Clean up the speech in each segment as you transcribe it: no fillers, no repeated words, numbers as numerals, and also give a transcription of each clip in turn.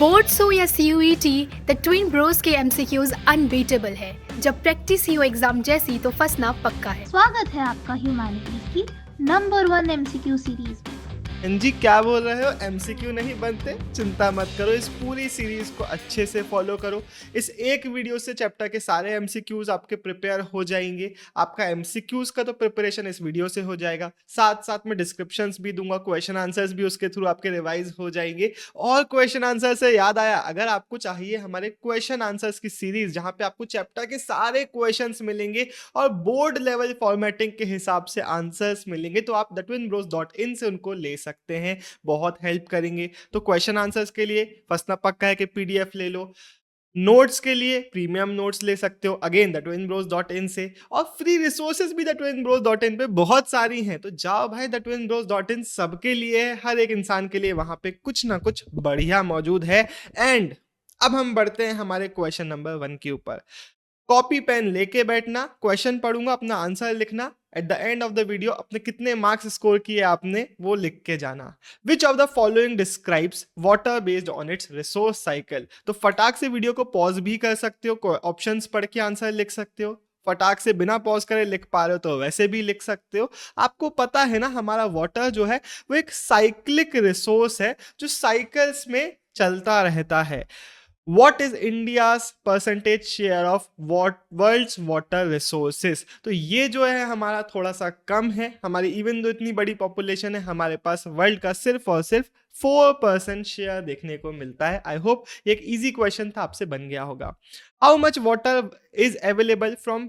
Boards हो या CUET, the twin Bros के MCQs अनबीटेबल है। जब प्रैक्टिस ही हो एग्जाम जैसी तो फंसना पक्का है। स्वागत है आपका ह्यूमैनिटीज की नंबर 1 MCQ सीरीज में। जी क्या बोल रहे हो? एमसीक्यू नहीं बनते? चिंता मत करो, इस पूरी सीरीज को अच्छे से फॉलो करो। इस एक वीडियो से चैप्टर के सारे एमसीक्यूज आपके प्रिपेयर हो जाएंगे। आपका एमसीक्यूज का तो प्रिपरेशन इस वीडियो से हो जाएगा, साथ साथ में डिस्क्रिप्शंस भी दूंगा, क्वेश्चन आंसर्स भी उसके थ्रू आपके रिवाइज हो जाएंगे। और क्वेश्चन आंसर से याद आया, अगर आपको चाहिए हमारे क्वेश्चन आंसर्स की सीरीज जहाँ पे आपको चैप्टर के सारे क्वेश्चन मिलेंगे और बोर्ड लेवल फॉर्मेटिंग के हिसाब से आंसर्स मिलेंगे, तो आप thetwinbros.in से उनको ले सकते हैं। बहुत हेल्प करेंगे। तो क्वेश्चन आंसर्स के लिए फंसना पक्का है कि पीडीएफ ले लो। नोट्स के लिए प्रीमियम नोट्स ले सकते हो अगेन thetwinbros.in से। और फ्री रिसोर्सेज भी thetwinbros.in पे बहुत सारी हैं, तो जाओ भाई thetwinbros.in सबके लिए है, हर एक इंसान के लिए वहां पे कुछ ना कुछ बढ़िया मौजूद है। एंड अब हम बढ़ते हैं हमारे क्वेश्चन नंबर 1 के ऊपर। कॉपी पेन लेके बैठना, क्वेश्चन पढ़ूंगा, अपना आंसर लिखना। At the end of the video अपने कितने मार्क्स स्कोर किए आपने वो लिख के जाना। विच of the following describes water based on it's resource cycle. तो फटाक से वीडियो को पॉज भी कर सकते हो, ऑप्शंस पढ़ के आंसर लिख सकते हो। फटाक से बिना पॉज करे लिख पा रहे हो तो वैसे भी लिख सकते हो। आपको पता है ना, हमारा वाटर जो है वो एक साइक्लिक रिसोर्स है जो साइकिल्स में चलता रहता है। What is India's percentage share of world's water resources? तो ये जो है हमारा थोड़ा सा कम है। हमारी इवन दो इतनी बड़ी पॉपुलेशन है, हमारे पास वर्ल्ड का सिर्फ और सिर्फ 4% शेयर देखने को मिलता है। आई होप ये एक इजी क्वेश्चन था, आपसे बन गया होगा। How much water is available from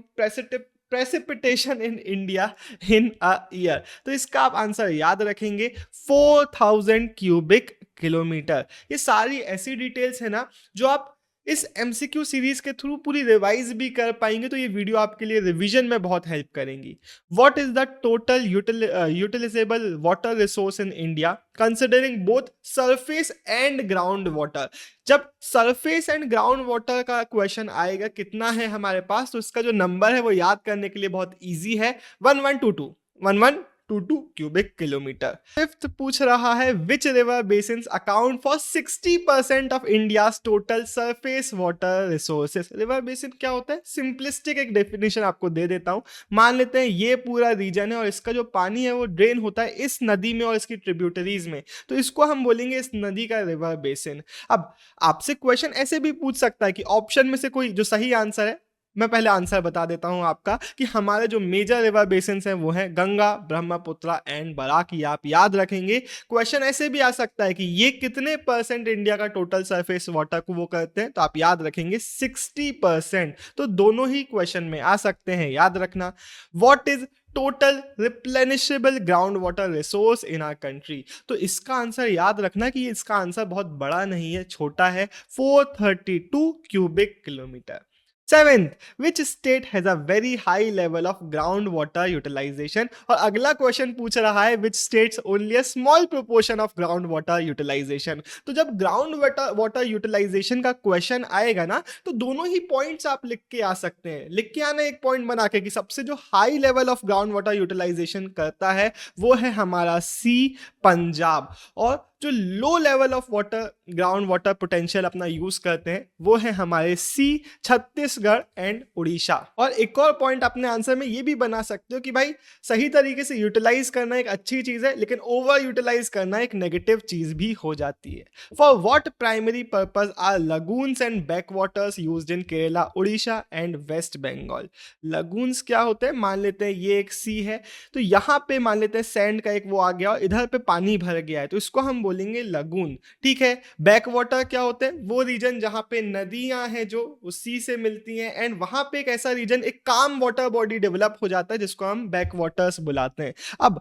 precipitation in India in a year? तो इसका आप आंसर याद रखेंगे, 4000 क्यूबिक किलोमीटर। ये सारी ऐसी डिटेल्स है ना जो आप इस एमसीक्यू सीरीज के थ्रू पूरी रिवाइज भी कर पाएंगे, तो ये वीडियो आपके लिए रिवीजन में बहुत हेल्प करेंगी। What is the total utilisable water resource in India considering both surface and ground water? जब सरफेस एंड ग्राउंड वाटर का क्वेश्चन आएगा कितना है हमारे पास, तो इसका जो नंबर है वो याद करने के लिए बहुत ईजी है, 1122 क्यूबिक किलोमीटर। फिफ्थ पूछ रहा है which river basins account for 60% of India's total surface water resources? River basin क्या होता है? सिंपलिस्टिक एक डेफिनेशन आपको दे देता हूं। मान लेते हैं ये पूरा रीजन है और इसका जो पानी है वो ड्रेन होता है इस नदी में और इसकी ट्रिब्यूटरीज में, तो इसको हम बोलेंगे इस नदी का रिवर बेसिन। अब आपसे क्वेश्चन ऐसे भी पूछ सकता है कि ऑप्शन में से कोई जो सही आंसर है, मैं पहले आंसर बता देता हूं आपका, कि हमारे जो मेजर रिवर बेसिन्स हैं वो हैं गंगा, ब्रह्मपुत्र एंड बराक। ये आप याद रखेंगे। क्वेश्चन ऐसे भी आ सकता है कि ये कितने परसेंट इंडिया का टोटल सरफेस वाटर को वो करते हैं, तो आप याद रखेंगे 60%। तो दोनों ही क्वेश्चन में आ सकते हैं, याद रखना। What is total replenishable ground water resource in our country? तो इसका आंसर याद रखना कि इसका आंसर बहुत बड़ा नहीं है, छोटा है, 432 cubic kilometre. Seventh, which state has a very high level of ground water utilisation? और अगला क्वेश्चन पूछ रहा है which states only a small proportion of ground water utilisation? तो जब ग्राउंड वाटर यूटिलाइजेशन का क्वेश्चन आएगा ना, तो दोनों ही पॉइंट्स आप लिख के आ सकते हैं। लिख के आना एक पॉइंट बना के कि सबसे जो high level of ground water utilisation करता है वो है हमारा सी, पंजाब। और जो low level of water ground water potential अपना यूज करते हैं वो है हमारे सी, छत्तीसगढ़ एंड उड़ीसा। और एक और पॉइंट अपने आंसर में ये भी बना सकते हो कि भाई सही तरीके से यूटिलाइज करना एक अच्छी चीज है, लेकिन ओवर यूटिलाइज करना एक नेगेटिव चीज भी हो जाती है। For what primary purpose are lagoons and back waters used in Kerala, Orissa and West Bengal? Lagoons क्या होते हैं? मान लेते हैं ये एक सी है, तो यहाँ पे मान लेते हैं सैंड का एक वो आ गया और इधर पे पानी भर गया है, तो इसको हम बोलेंगे लगून। ठीक है। बैक वाटर क्या होते हैं? वो रीजन जहां पे नदियां हैं जो उसी से मिलती हैं, एंड वहां पे एक ऐसा रीजन, एक काम वाटर बॉडी डेवलप हो जाता है जिसको हम बैक वाटर्स बुलाते हैं। अब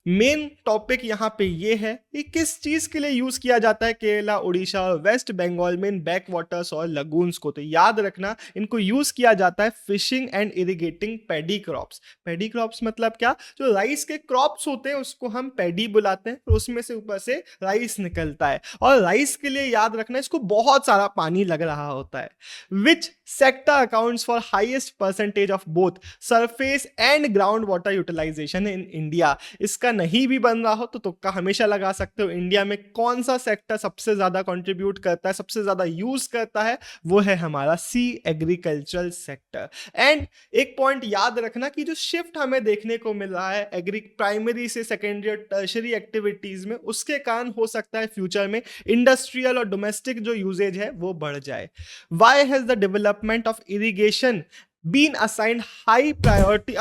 मेन टॉपिक यहाँ पे ये है कि किस चीज के लिए यूज किया जाता है केरला, उड़ीसा और वेस्ट बंगाल में इन बैक वाटर्स और लगून्स को? तो याद रखना, इनको यूज किया जाता है fishing and irrigating paddy crops. Paddy crops मतलब क्या? जो राइस के क्रॉप्स होते हैं उसको हम पैडी बुलाते हैं, तो उसमें से ऊपर से राइस निकलता है, और राइस के लिए याद रखना इसको बहुत सारा पानी लग रहा होता है। Which sector accounts for highest percentage of both surface and ground water utilisation in India? इसका नहीं भी बन रहा हो तो तुक्का हमेशा लगा सकते हो। इंडिया में कौन सा सेक्टर सबसे ज्यादा कंट्रीब्यूट करता है, सबसे ज्यादा यूज करता है, वो है हमारा सी, एग्रीकल्चरल सेक्टर। एंड एक पॉइंट याद रखना कि जो शिफ्ट हमें देखने को मिल रहा है एग्री प्राइमरी से सेकेंडरी और टर्शरी एक्टिविटीज में, उसके कारण हो सकता है फ्यूचर में इंडस्ट्रियल और डोमेस्टिक जो यूजेज है वो बढ़ जाए। Why has the development of irrigation been assigned high priority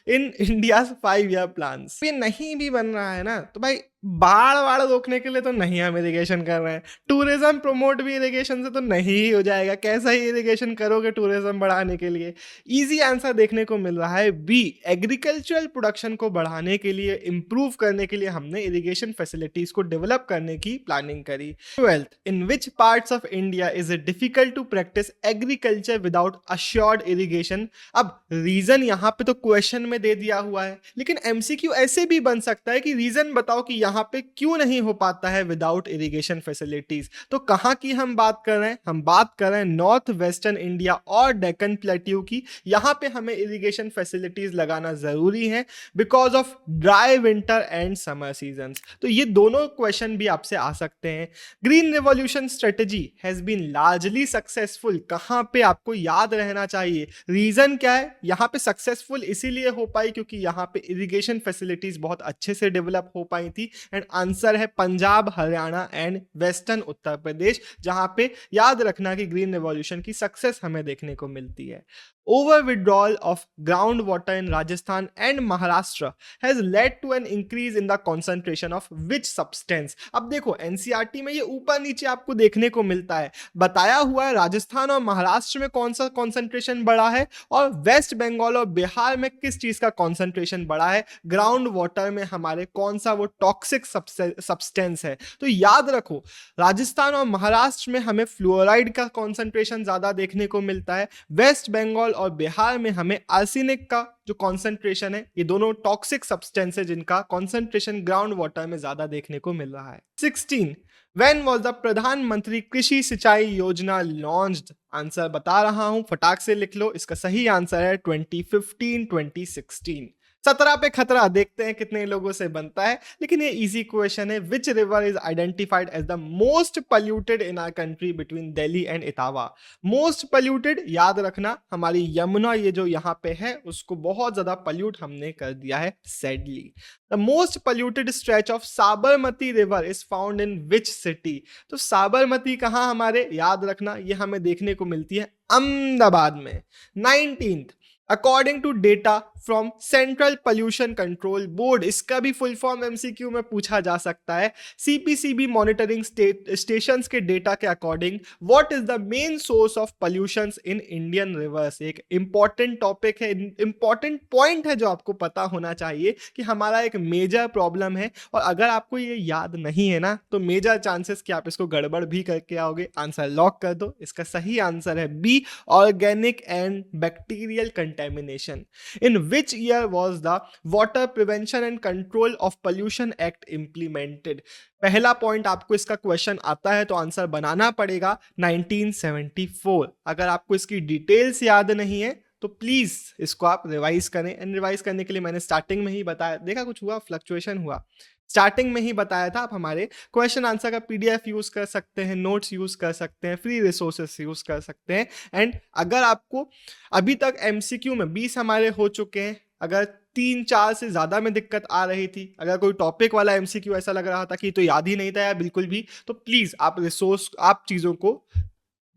in India's 5-year plans? ये नहीं भी बन रहा है ना तो भाई बाढ़ वाड़ रोकने के लिए तो नहीं हम इरिगेशन कर रहे हैं, टूरिज्म प्रमोट भी इरिगेशन से तो नहीं ही हो जाएगा, कैसा ही इरिगेशन करोगे टूरिज्म बढ़ाने के लिए। इजी आंसर देखने को मिल रहा है बी, एग्रीकल्चरल प्रोडक्शन को बढ़ाने के लिए, इंप्रूव करने के लिए हमने इरिगेशन फैसिलिटीज को डेवलप करने की प्लानिंग करी। 12th, in which parts of India is it difficult to practise agriculture without assured irrigation? अब रीजन यहाँ पे तो क्वेश्चन में दे दिया हुआ है, लेकिन एमसीक्यू ऐसे भी बन सकता है कि रीजन बताओ कि यहाँ पे क्यों नहीं हो पाता है विदाउट इरिगेशन फैसिलिटीज। तो कहाँ की हम बात कर रहे हैं? हम बात कर रहे हैं नॉर्थ वेस्टर्न इंडिया और डेक्कन प्लेट्यू की। यहाँ पे हमें इरिगेशन फैसिलिटीज लगाना जरूरी है because of dry winter and summer season. तो ये दोनों क्वेश्चन भी आपसे आ सकते हैं। Green revolution strategy has been largely successful, कहाँ पे आपको याद रहना चाहिए। रीजन क्या है? यहाँ पे सक्सेसफुल इसीलिए हो पाई क्योंकि यहाँ पे इरिगेशन फैसिलिटीज बहुत अच्छे से डेवलप हो पाई थी। एंड आंसर है पंजाब, हरियाणा एंड वेस्टर्न उत्तर प्रदेश, जहां पे याद रखना कि ग्रीन रेवोल्यूशन की सक्सेस हमें देखने को मिलती है। Over withdrawal of groundwater in Rajasthan and Maharashtra has led to an increase in the concentration of which substance? अब देखो एनसीईआरटी में ये ऊपर नीचे आपको देखने को मिलता है, बताया हुआ है राजस्थान और महाराष्ट्र में कौन सा कॉन्सेंट्रेशन बढ़ा है और वेस्ट बंगाल और बिहार में किस चीज का कॉन्सेंट्रेशन बढ़ा है, ग्राउंड वाटर में हमारे कौन सा वो टॉक्सिक सब्सटेंस है। तो याद रखो राजस्थान और महाराष्ट्र में हमें फ्लोराइड का कॉन्सेंट्रेशन ज्यादा देखने को मिलता है, वेस्ट बंगाल और बिहार में हमें आर्सेनिक का जो कॉन्सेंट्रेशन है, ये दोनों टॉक्सिक सब्सटेंस है जिनका कॉन्सेंट्रेशन ग्राउंड वाटर में ज्यादा देखने को मिल रहा है। 16, When was the प्रधानमंत्री कृषि सिंचाई योजना लॉन्च्ड? आंसर बता रहा हूं, फटाक से लिख लो। इसका सही आंसर है 2015-2016। 17 पे खतरा, देखते हैं कितने लोगों से बनता है, लेकिन ये इजी क्वेश्चन है। Which river is identified as the most polluted in our country between Delhi and Etawah? Most polluted याद रखना हमारी यमुना, ये जो यहाँ पे है उसको बहुत ज्यादा पोल्यूट हमने कर दिया है sadly. The most polluted stretch of Sabarmati river is found in which city? तो साबरमती कहाँ हमारे, याद रखना ये हमें देखने को मिलती है अहमदाबाद में। 19th, according to data from Central Pollution Control Board, इसका भी फुल फॉर्म एमसीक्यू में पूछा जा सकता है। सीपीसीबी मॉनिटरिंग स्टेशंस के डेटा के according what is the main source of pollutions in Indian reverse? एक इंपॉर्टेंट टॉपिक है, इंपॉर्टेंट पॉइंट है जो आपको पता होना चाहिए कि हमारा एक मेजर प्रॉब्लम है, और अगर आपको ये याद नहीं है ना तो मेजर चांसेस कि आप इसको गड़बड़ भी करके आओगे। आंसर लॉक कर दो, इसका सही आंसर है B, organic and bacterial contamination. In which year was the Water Prevention and Control of Pollution Act implemented? पहला पॉइंट आपको इसका क्वेश्चन आता है तो आंसर बनाना पड़ेगा 1974। अगर आपको इसकी डिटेल्स याद नहीं है तो प्लीज इसको आप रिवाइज करें। एंड रिवाइज करने के लिए मैंने स्टार्टिंग में ही बताया, देखा कुछ हुआ, फ्लक्चुएशन हुआ, स्टार्टिंग में ही बताया था। आप हमारे क्वेश्चन आंसर का पीडीएफ यूज कर सकते हैं, नोट्स यूज कर सकते हैं, फ्री रिसोर्सेस यूज कर सकते हैं। एंड अगर आपको अभी तक एमसीक्यू में 20 हमारे हो चुके हैं, अगर 3-4 से ज्यादा में दिक्कत आ रही थी, अगर कोई टॉपिक वाला एमसीक्यू ऐसा लग रहा था कि तो याद ही नहीं था यार बिल्कुल भी, तो प्लीज आप रिसोर्स, आप चीजों को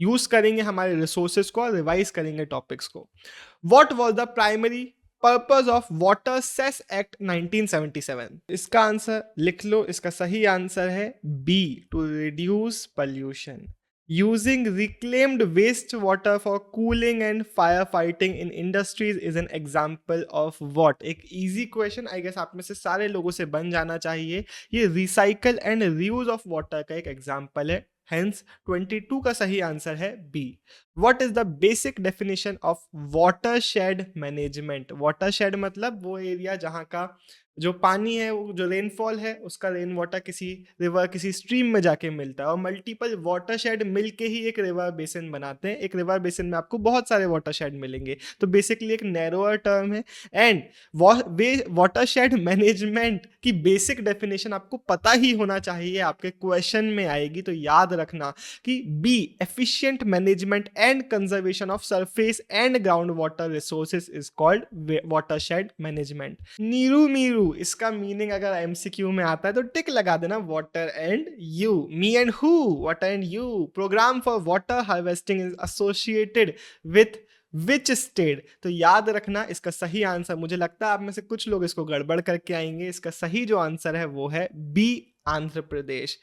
यूज करेंगे, हमारे रिसोर्सेज को, और रिवाइज करेंगे टॉपिक्स को। What was the primary purpose of water cess act 1977? इसका आंसर लिख लो, इसका सही आंसर है B, to reduce pollution using reclaimed waste water for cooling and fire fighting in industries is an example of what? एक easy question, I guess आप में से सारे लोगों से बन जाना चाहिए। ये recycle and reuse of water का एक एग्जाम्पल है, हेंस 22 का सही आंसर है B. What is the basic definition of watershed management? Watershed मतलब वो एरिया जहाँ का जो पानी है, वो जो रेनफॉल है, उसका रेन वाटर किसी रिवर, किसी स्ट्रीम में जाके मिलता है, और मल्टीपल वाटरशेड मिलके ही एक रिवर बेसिन बनाते हैं। एक रिवर बेसिन में आपको बहुत सारे वाटरशेड मिलेंगे, तो बेसिकली एक नैरोअर टर्म है। एंड वाटरशेड मैनेजमेंट की बेसिक डेफिनेशन आपको पता ही होना चाहिए, आपके क्वेश्चन में आएगी, तो याद रखना कि be efficient management and conservation of surface and ground water resources is called watershed management. Neeru Meeru, इसका मीनिंग अगर एमसीक्यू में आता है तो टिक लगा देना, water and you. Me and who, water and you. Programme for water harvesting is associated with which state, तो याद रखना इसका सही आंसर, मुझे लगता है आप में से कुछ लोग इसको गड़बड़ करके आएंगे, इसका सही जो आंसर है वो है बी, आंध्र प्रदेश।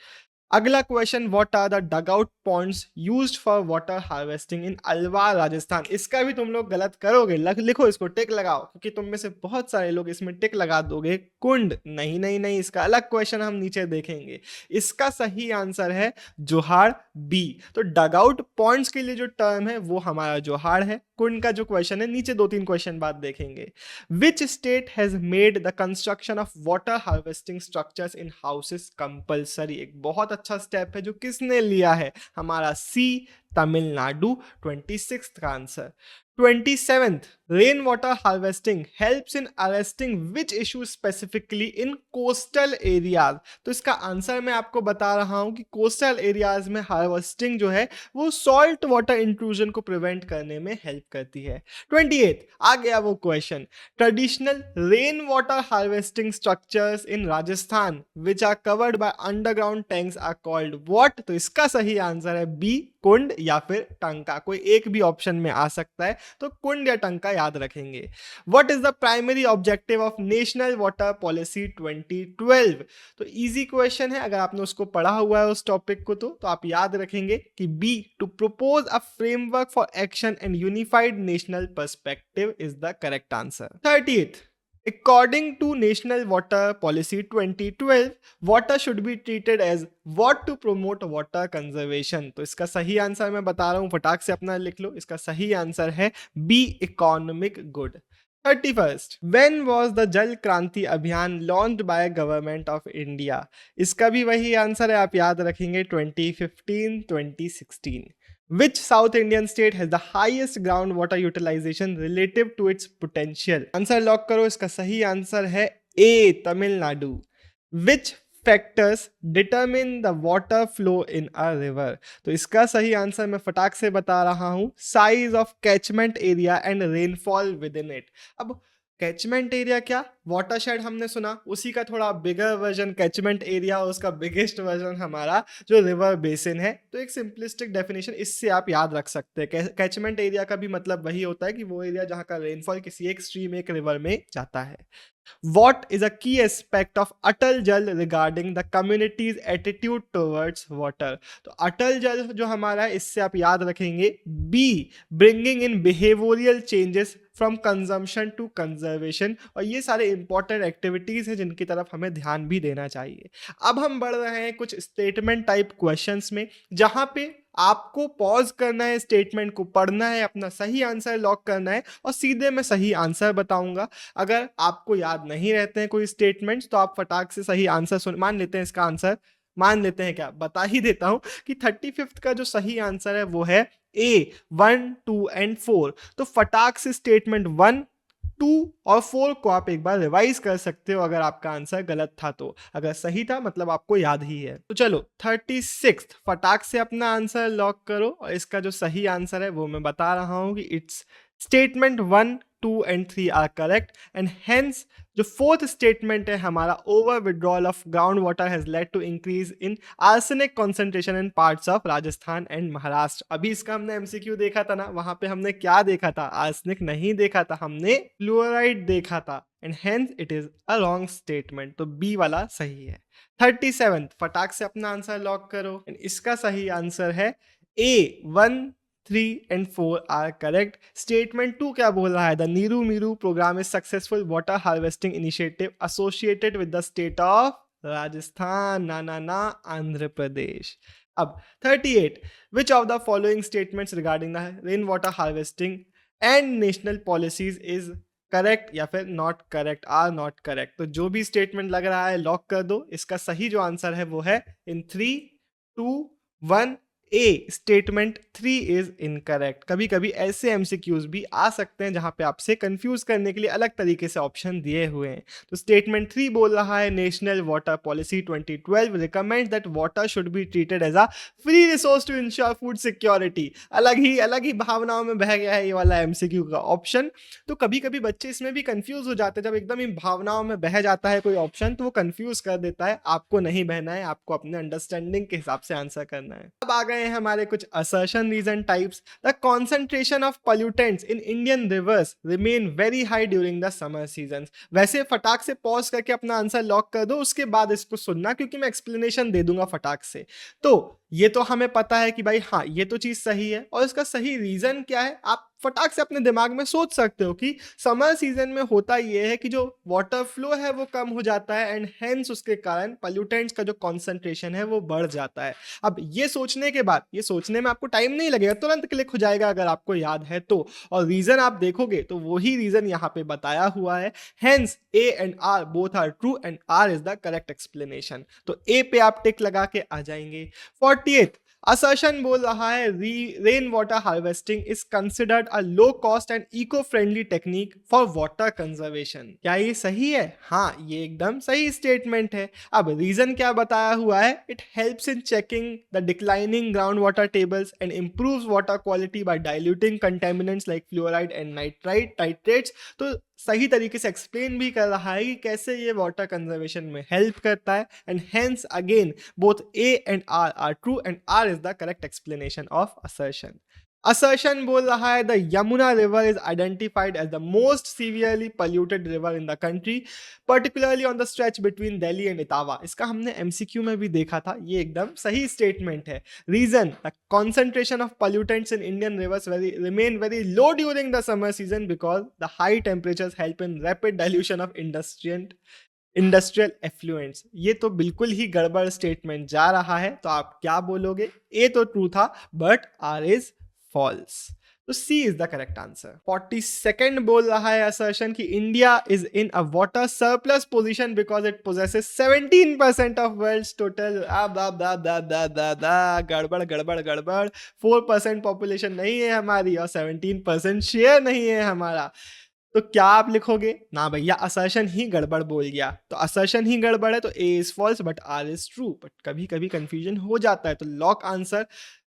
अगला question, what are the dugout ponds used for water harvesting in Alwar Rajasthan. इसका भी तुम लोग गलत करोगे, लिखो इसको, टिक लगाओ, क्योंकि तुम में से बहुत सारे लोग इसमें टिक लगा दोगे। कुंड, नहीं नहीं नहीं, इसका अलग क्वेश्चन हम नीचे देखेंगे। इसका सही आंसर है जोहाड़, बी। तो डगआउट पॉन्ड्स के लिए जो टर्म है वो हमारा जोहाड़ है। कुंड का जो क्वेश्चन है नीचे 2-3 क्वेश्चन बाद देखेंगे। विच state has made the construction of water harvesting structures in houses compulsory. एक बहुत अच्छा स्टेप है जो किसने लिया है, हमारा सी, तमिलनाडु। 26th का answer. 27th, rain water harvesting helps in arresting which issue specifically in coastal areas. तो इसका आंसर मैं आपको बता रहा हूं कि कोस्टल एरियाज में हार्वेस्टिंग जो है वो सॉल्ट वाटर इंट्रूजन को प्रिवेंट करने में हेल्प करती है। 28th, आ गया वो question, traditional rain water harvesting structures in Rajasthan which are covered by underground tanks are called what. तो इसका सही आंसर है बी, कुंड या फिर टंका, कोई एक भी ऑप्शन में आ सकता है, तो कुंड या टंका याद रखेंगे। What is the primary objective of national water policy 2012। तो इजी क्वेश्चन है, अगर आपने उसको पढ़ा हुआ है उस टॉपिक को, तो आप याद रखेंगे कि B, to propose a framework for action and unified national perspective is the correct answer. 30th, according to National Water Policy 2012, water should be treated as what to promote water conservation। तो इसका सही answer मैं बता रहा हूं, फटाक से अपना लिख लो, इसका सही आंसर है B, economic good. 31st, when was the Jal Kranti Abhiyan launched by government of India. इसका भी वही आंसर है, आप याद रखेंगे 2015, 2016। Which South Indian state has the highest groundwater utilization relative to its potential? Answer lock करो, इसका सही आंसर है ए, Tamil Nadu. Which factors determine the water flow in a river? तो इसका सही आंसर मैं फटाक से बता रहा हूं, size of catchment area and rainfall with in it. अब कैचमेंट एरिया क्या, वाटरशेड हमने सुना, उसी का थोड़ा बिगर वर्जन कैचमेंट एरिया, और उसका बिगेस्ट वर्जन हमारा जो रिवर बेसिन है। तो एक सिंपलिस्टिक डेफिनेशन इससे आप याद रख सकते हैं। कैचमेंट एरिया का भी मतलब वही होता है कि वो एरिया जहाँ का रेनफॉल किसी एक स्ट्रीम, एक रिवर में जाता है। What is a key aspect of अटल जल regarding the community's attitude towards water? तो अटल जल जो हमारा है, इससे आप याद रखेंगे B, bringing in behavioral changes from consumption to conservation। और ये सारे इंपॉर्टेंट एक्टिविटीज हैं जिनकी तरफ हमें ध्यान भी देना चाहिए। अब हम बढ़ रहे हैं कुछ स्टेटमेंट टाइप क्वेश्चंस में, जहां पे आपको पॉज करना है, स्टेटमेंट को पढ़ना है, अपना सही आंसर लॉक करना है, और सीधे मैं सही आंसर बताऊंगा। अगर आपको याद नहीं रहते हैं कोई स्टेटमेंट्स, तो आप फटाक से सही आंसर सुन, मान लेते हैं इसका आंसर, मान लेते हैं क्या, बता ही देता हूं कि 35th का जो सही आंसर है वो है ए, 1, 2 एंड 4। तो फटाक से स्टेटमेंट 1, 2 और 4 को आप एक बार रिवाइज कर सकते हो अगर आपका आंसर गलत था तो। अगर सही था मतलब आपको याद ही है। तो चलो 36th, फटाक से अपना आंसर लॉक करो, और इसका जो सही आंसर है वो मैं बता रहा हूं कि it's statement 1, 2 and 3 are correct, and hence जो 4th स्टेटमेंट है हमारा, over withdrawal of ground water has led to increase in arsenic concentration in parts of Rajasthan and Maharashtra. अभी इसका हमने एमसीक्यू देखा था ना, वहां पे हमने क्या देखा था, आर्सेनिक नहीं देखा था, हमने फ्लोराइड देखा था, and hence it is a wrong statement. तो बी वाला सही है। 37th, फटाक से अपना आंसर लॉक करो, एंड इसका सही आंसर है A, 1, 3 and 4 are correct। Statement 2 क्या बोल रहा है, the Neeru Meeru programme is successful water harvesting initiative associated with the state of Rajasthan, ना आंध्र प्रदेश। अब 38, which of the following statements regarding the rain water harvesting and national policies is correct या फिर not correct, are not correct. तो जो भी statement लग रहा है लॉक कर दो। इसका सही जो आंसर है वो है इन 3, 2, 1 ए, स्टेटमेंट 3 इज इनकरेक्ट। कभी कभी ऐसे एमसीक्यूज भी आ सकते हैं जहां पे आपसे कंफ्यूज करने के लिए अलग तरीके से ऑप्शन दिए हुए हैं। तो स्टेटमेंट 3 बोल रहा है national water policy 2012 recommend that water should be treated as a free resource to ensure food security. अलग ही भावनाओं में बह गया है ये वाला एमसीक्यू का ऑप्शन। तो कभी कभी बच्चे इसमें भी कंफ्यूज हो जाते हैं, जब एकदम ही भावनाओं में बह जाता है कोई ऑप्शन तो वो कंफ्यूज कर देता है। आपको नहीं बहना है, आपको अपने अंडरस्टैंडिंग के हिसाब से आंसर करना है। अब आ गए हैं हमारे कुछ assertion reason types. The concentration of pollutants in Indian rivers remain very high during the summer season. वैसे फटाक से पॉज करके अपना आंसर लॉक कर दो, उसके बाद इसको सुनना क्योंकि मैं एक्सप्लेनेशन दे दूंगा फटाक से। तो ये तो हमें पता है कि भाई हाँ ये तो चीज सही है, और इसका सही रीजन क्या है आप फटाक से अपने दिमाग में सोच सकते हो कि समर सीजन में होता ये है कि जो वाटर फ्लो है वो कम हो जाता है एंड हेंस उसके कारण पोल्यूटेंट्स का जो कॉन्सेंट्रेशन है वो बढ़ जाता है। अब ये सोचने के बाद, ये सोचने में आपको टाइम नहीं लगेगा, तुरंत क्लिक हो जाएगा अगर आपको याद है तो। और रीजन आप देखोगे तो वही रीजन यहाँ पे बताया हुआ है। Hence A and R both are true and R is the correct explanation. तो ए पे आप टिक लगा के आ जाएंगे। 48th असर्शन बोल रहा है rain water harvesting is considered a low cost and eco friendly technique for water conservation. क्या ये सही है? हाँ, ये एकदम सही स्टेटमेंट है। अब रीजन क्या बताया हुआ है? It helps in checking the declining ground water tables and improves water quality by diluting contaminants like fluoride and nitrates. तो सही तरीके से एक्सप्लेन भी कर रहा है कि कैसे ये वाटर कंजर्वेशन में हेल्प करता है and hence again both A and R are true and R is the correct explanation of assertion. Assertion बोल रहा है the Yamuna river is identified as the most severely polluted river in the country particularly on the stretch between Delhi and Etawah. इसका हमने MCQ में भी देखा था, ये एकदम सही स्टेटमेंट है। Reason the concentration of pollutants in Indian rivers remain very low during the summer season because the high temperatures help in rapid dilution of industrial effluents. ये तो बिल्कुल ही गड़बड़ स्टेटमेंट जा रहा है, तो आप क्या बोलोगे? ए तो ट्रू था बट आर इज फॉल्स। तो C is the correct answer. 42nd बोल रहा है असर्शन कि India is in a water surplus position because it possesses 17% of world's total. गड़बड़ गड़बड़ गड़बड़। 4% पॉपुलेशन नहीं है हमारी और 17% शेयर नहीं है हमारा। तो क्या आप लिखोगे? ना भैया, असर्शन ही गड़बड़ बोल गया। तो असर्शन ही गड़बड़ है तो A is false but R is true. But कभी कभी कंफ्यूजन हो जाता है, तो लॉक आंसर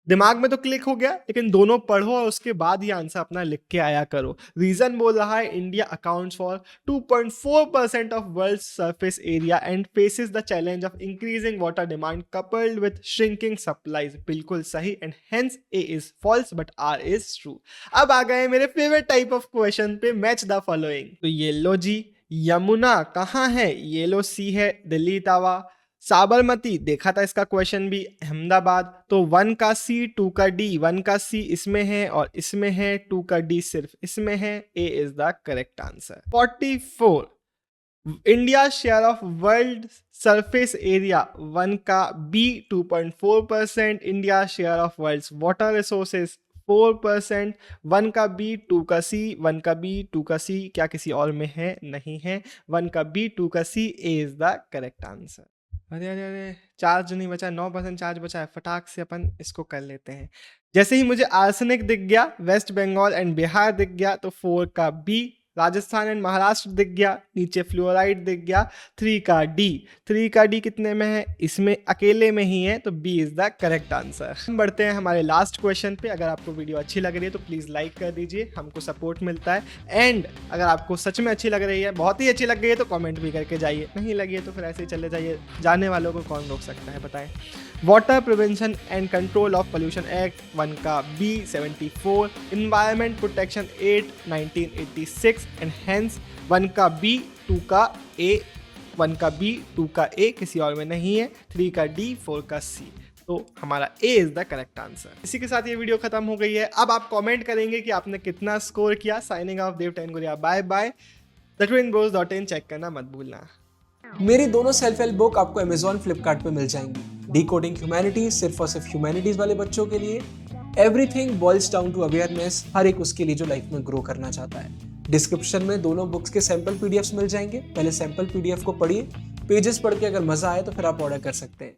दिमाग में तो क्लिक हो गया, लेकिन दोनों पढ़ो और उसके बाद ही आंसर अपना लिख के आया करो। रीजन बोल रहा है India accounts for 2.4% of world surface area and faces the challenge of increasing water demand coupled with shrinking supplies. बिल्कुल सही and hence A is false but R is true. अब आ गए मेरे फेवरेट टाइप ऑफ क्वेश्चन पे, match the following. तो ये लो जी, यमुना कहाँ है? ये लो सी है दिल्ली इटावा। साबरमती देखा था इसका क्वेश्चन भी, अहमदाबाद। तो 1 का सी 2 का डी, 1 का सी इसमें है और इसमें है, 2 का डी सिर्फ इसमें है। A is the correct answer. 44 India share of world surface area, 1 का B 2.4%। India share of world water resources 4%। 1 का बी 2 का सी, 1 का बी 2 का सी, क्या किसी और में है? नहीं है। 1 का बी 2 का सी, ए इज द करेक्ट आंसर। अरे अरे अरे, चार्ज नहीं बचा, 9% चार्ज बचा है, फटाक से अपन इसको कर लेते हैं। जैसे ही मुझे आर्सेनिक दिख गया, वेस्ट बंगाल एंड बिहार दिख गया, तो 4 का बी, राजस्थान एंड महाराष्ट्र दिख गया, नीचे फ्लोराइड दिख गया। 3 का डी, 3 का डी कितने में है? इसमें अकेले में ही है, तो B is the correct answer. हम बढ़ते हैं हमारे लास्ट क्वेश्चन पे। अगर आपको वीडियो अच्छी लग रही है तो प्लीज लाइक कर दीजिए, हमको सपोर्ट मिलता है। एंड अगर आपको सच में अच्छी लग रही है, बहुत ही अच्छी लग गई है, तो कमेंट भी करके जाइए। नहीं लगी है तो फिर ऐसे ही चले जाइए, जाने वालों को कौन रोक सकता है बताएं। Water prevention and control of pollution act, 1 का B 74। Environment protection act 1986 and hence 1 का बी 2 का ए, 1 का बी 2 का ए, किसी और में नहीं है। 3 का डी, 4 का सी, तो हमारा ए इज द करेक्ट आंसर। इसी के साथ ये वीडियो खत्म हो गई है। अब आप कमेंट करेंगे कि आपने कितना स्कोर किया। साइनिंग ऑफ, देव टेनगुरिया, बाय बाय। thetwinbros.in चेक करना मत भूलना। मेरी दोनों सेल्फ हेल्प बुक आपको अमेजॉन फ्लिपकार्ट पे मिल जाएंगी। डिकोडिंग ह्यूमैनिटीज सिर्फ और सिर्फ ह्यूमैनिटीज वाले बच्चों के लिए। Everything boils down to awareness, हर एक उसके लिए जो लाइफ में ग्रो करना चाहता है। डिस्क्रिप्शन में दोनों बुक्स के सैंपल पीडीएफ्स मिल जाएंगे। पहले सैंपल पीडीएफ को पढ़िए, पेजेस पढ़ के अगर मजा आए तो फिर आप ऑर्डर कर सकते हैं।